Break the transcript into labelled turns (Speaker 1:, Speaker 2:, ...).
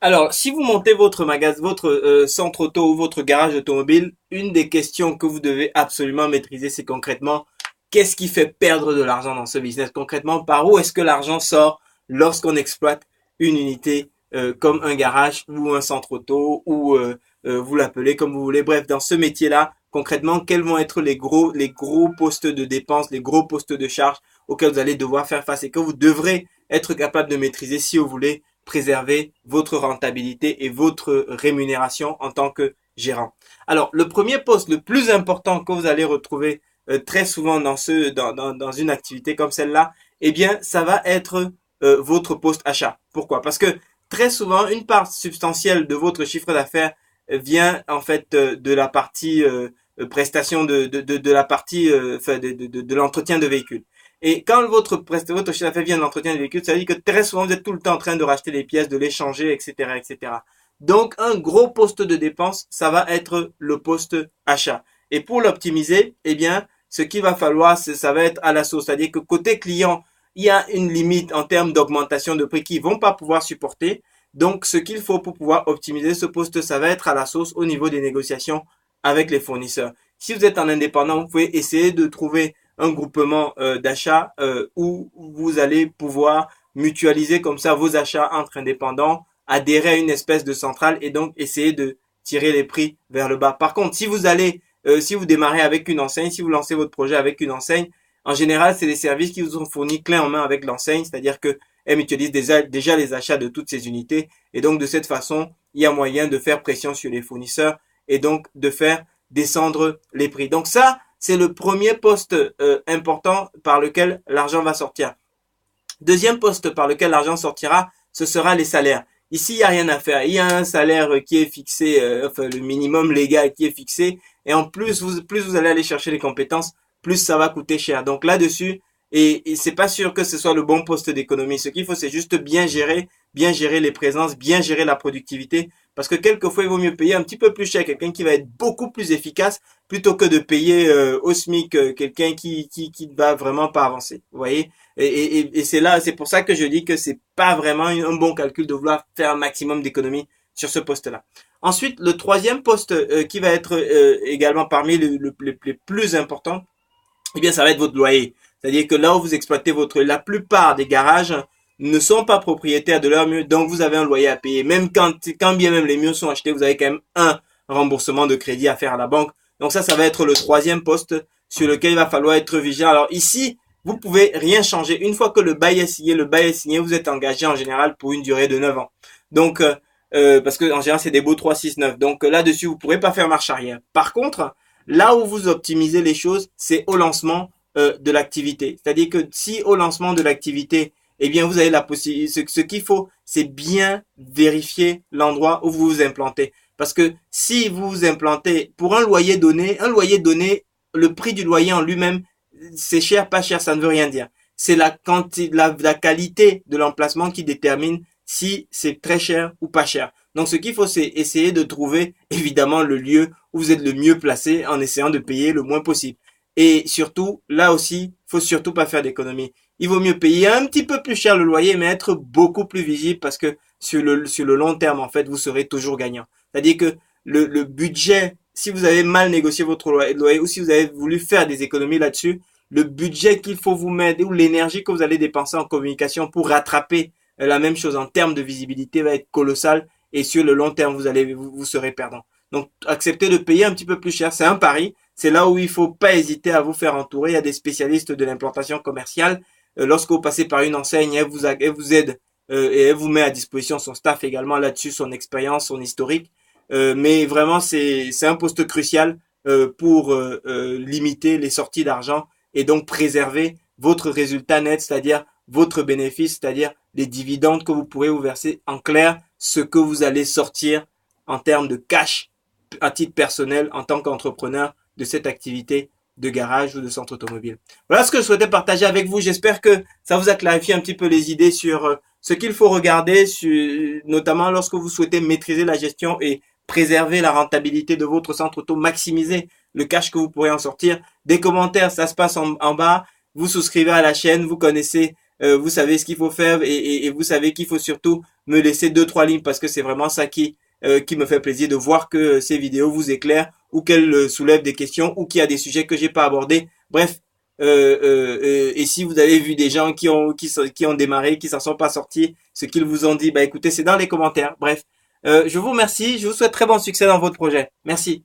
Speaker 1: Alors, si vous montez votre magasin, votre centre auto ou votre garage automobile, une des questions que vous devez absolument maîtriser, c'est concrètement qu'est-ce qui fait perdre de l'argent dans ce business? Concrètement, par où est-ce que l'argent sort lorsqu'on exploite une unité comme un garage ou un centre auto ou vous l'appelez comme vous voulez. Bref, dans ce métier-là, concrètement, quels vont être les gros postes de dépenses, les gros postes de charges auxquels vous allez devoir faire face et que vous devrez être capable de maîtriser si vous voulez préserver votre rentabilité et votre rémunération en tant que gérant. Alors, le premier poste le plus important que vous allez retrouver très souvent dans une activité comme celle-là, eh bien, ça va être votre poste achat. Pourquoi? Parce que très souvent, une part substantielle de votre chiffre d'affaires vient en fait de la partie prestation de la partie de l'entretien de véhicules. Et quand votre chiffre d'affaires vient de l'entretien des véhicules, ça veut dire que très souvent, vous êtes tout le temps en train de racheter des pièces, de les changer, etc., etc. Donc, un gros poste de dépense, ça va être le poste achat. Et pour l'optimiser, eh bien, ce qu'il va falloir, ça va être à la sauce. C'est-à-dire que côté client, il y a une limite en termes d'augmentation de prix qu'ils vont pas pouvoir supporter. Donc, ce qu'il faut pour pouvoir optimiser ce poste, ça va être à la sauce au niveau des négociations avec les fournisseurs. Si vous êtes en indépendant, vous pouvez essayer de trouver un groupement d'achats où vous allez pouvoir mutualiser comme ça vos achats entre indépendants, adhérer à une espèce de centrale et donc essayer de tirer les prix vers le bas. Par contre, si vous démarrez avec une enseigne, si vous lancez votre projet avec une enseigne, en général, c'est des services qui vous sont fournis clé en main avec l'enseigne, c'est-à-dire que elle mutualise déjà les achats de toutes ces unités et donc de cette façon, il y a moyen de faire pression sur les fournisseurs et donc de faire descendre les prix. Donc ça, c'est le premier poste important par lequel l'argent va sortir. Deuxième poste par lequel l'argent sortira, ce sera les salaires. Ici, il n'y a rien à faire. Il y a un salaire qui est fixé, enfin le minimum légal qui est fixé. Et en plus, plus vous allez aller chercher les compétences, plus ça va coûter cher. Donc là-dessus, et c'est pas sûr que ce soit le bon poste d'économie. Ce qu'il faut, c'est juste bien gérer les présences, bien gérer la productivité. Parce que quelquefois, il vaut mieux payer un petit peu plus cher quelqu'un qui va être beaucoup plus efficace plutôt que de payer au SMIC quelqu'un qui va vraiment pas avancer. Vous voyez? Et c'est pour ça que je dis que c'est pas vraiment un bon calcul de vouloir faire un maximum d'économies sur ce poste-là. Ensuite, le troisième poste qui va être également parmi les plus importants, eh bien, ça va être votre loyer. C'est-à-dire que là où vous exploitez la plupart des garages ne sont pas propriétaires de leurs murs, donc vous avez un loyer à payer. Même quand bien même les murs sont achetés, vous avez quand même un remboursement de crédit à faire à la banque. Donc ça va être le troisième poste sur lequel il va falloir être vigilant. Alors ici, vous pouvez rien changer. Une fois que le bail est signé, vous êtes engagé en général pour une durée de 9 ans. Donc, parce que en général, c'est des beaux 3, 6, 9. Donc là-dessus, vous ne pourrez pas faire marche arrière. Par contre, là où vous optimisez les choses, c'est au lancement de l'activité. C'est-à-dire que si au lancement de l'activité, eh bien, vous avez la possibilité, ce qu'il faut, c'est bien vérifier l'endroit où vous vous implantez. Parce que si vous vous implantez pour un loyer donné, le prix du loyer en lui-même, c'est cher, pas cher, ça ne veut rien dire. C'est la quantité, la qualité de l'emplacement qui détermine si c'est très cher ou pas cher. Donc, ce qu'il faut, c'est essayer de trouver, évidemment, le lieu où vous êtes le mieux placé en essayant de payer le moins possible. Et surtout, là aussi, faut surtout pas faire d'économie. Il vaut mieux payer un petit peu plus cher le loyer, mais être beaucoup plus visible parce que sur le long terme, en fait, vous serez toujours gagnant. C'est-à-dire que le budget, si vous avez mal négocié votre loyer ou si vous avez voulu faire des économies là-dessus, le budget qu'il faut vous mettre ou l'énergie que vous allez dépenser en communication pour rattraper la même chose en termes de visibilité va être colossal et sur le long terme, vous serez perdant. Donc, acceptez de payer un petit peu plus cher. C'est un pari. C'est là où il faut pas hésiter à vous faire entourer. Il y a des spécialistes de l'implantation commerciale. Lorsque vous passez par une enseigne, elle vous aide et elle vous met à disposition son staff également là-dessus, son expérience, son historique. Mais vraiment, c'est un poste crucial pour limiter les sorties d'argent et donc préserver votre résultat net, c'est-à-dire votre bénéfice, c'est-à-dire les dividendes que vous pourrez vous verser. En clair, ce que vous allez sortir en termes de cash à titre personnel en tant qu'entrepreneur de cette activité de garage ou de centre automobile. Voilà ce que je souhaitais partager avec vous. J'espère que ça vous a clarifié un petit peu les idées sur ce qu'il faut regarder, notamment lorsque vous souhaitez maîtriser la gestion et préserver la rentabilité de votre centre auto, maximiser le cash que vous pourrez en sortir. Des commentaires, ça se passe en bas. Vous souscrivez à la chaîne, vous connaissez vous savez ce qu'il faut faire et vous savez qu'il faut surtout me laisser deux, trois lignes parce que c'est vraiment ça qui me fait plaisir de voir que ces vidéos vous éclairent ou qu'elles soulèvent des questions ou qu'il y a des sujets que j'ai pas abordés. Bref, et si vous avez vu des gens qui ont démarré, qui s'en sont pas sortis, ce qu'ils vous ont dit, bah écoutez, c'est dans les commentaires. Bref, je vous remercie, je vous souhaite très bon succès dans votre projet. Merci.